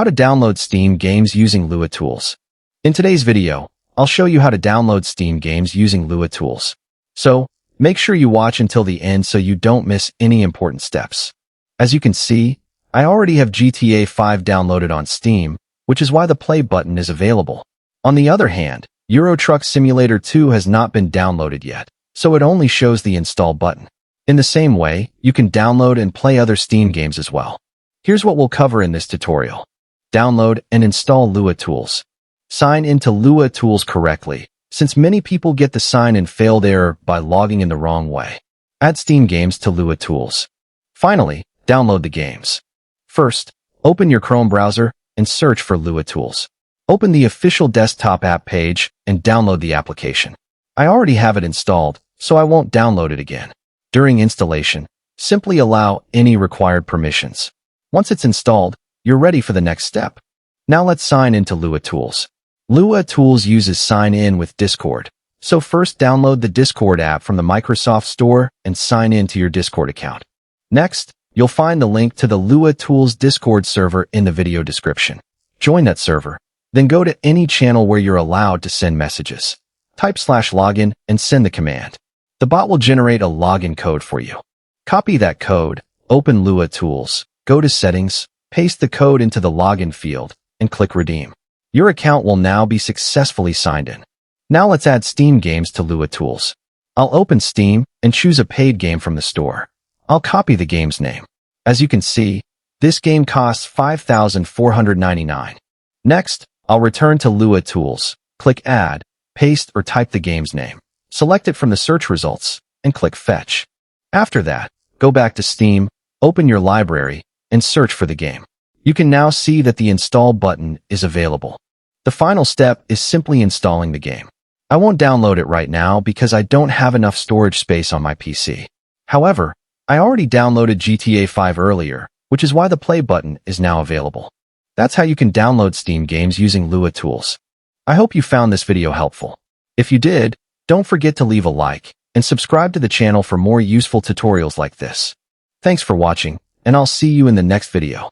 How to download Steam games using Lua Tools. In today's video, I'll show you how to download Steam games using Lua Tools. So, make sure you watch until the end so you don't miss any important steps. As you can see, I already have GTA 5 downloaded on Steam, which is why the play button is available. On the other hand, Euro Truck Simulator 2 has not been downloaded yet, so it only shows the install button. In the same way, you can download and play other Steam games as well. Here's what we'll cover in this tutorial. Download and install Lua Tools. Sign into Lua Tools correctly, since many people get the sign-in failed error by logging in the wrong way. Add Steam games to Lua Tools. Finally, download the games. First, open your Chrome browser and search for Lua Tools. Open the official desktop app page and download the application. I already have it installed, so I won't download it again. During installation, simply allow any required permissions. Once it's installed, you're ready for the next step. Now let's sign into Lua Tools. Lua Tools uses sign in with Discord. So first download the Discord app from the Microsoft Store and sign in to your Discord account. Next, you'll find the link to the Lua Tools Discord server in the video description. Join that server. Then go to any channel where you're allowed to send messages. Type /login and send the command. The bot will generate a login code for you. Copy that code, open Lua Tools, go to Settings, paste the code into the login field, and click Redeem. Your account will now be successfully signed in. Now let's add Steam games to Lua Tools. I'll open Steam and choose a paid game from the store. I'll copy the game's name. As you can see, this game costs $5,499. Next, I'll return to Lua Tools, click Add, paste or type the game's name. Select it from the search results, and click Fetch. After that, go back to Steam, open your library, and search for the game. You can now see that the install button is available. The final step is simply installing the game. I won't download it right now because I don't have enough storage space on my PC. However, I already downloaded GTA 5 earlier, which is why the play button is now available. That's how you can download Steam games using Lua Tools. I hope you found this video helpful. If you did, don't forget to leave a like and subscribe to the channel for more useful tutorials like this. Thanks for watching, and I'll see you in the next video.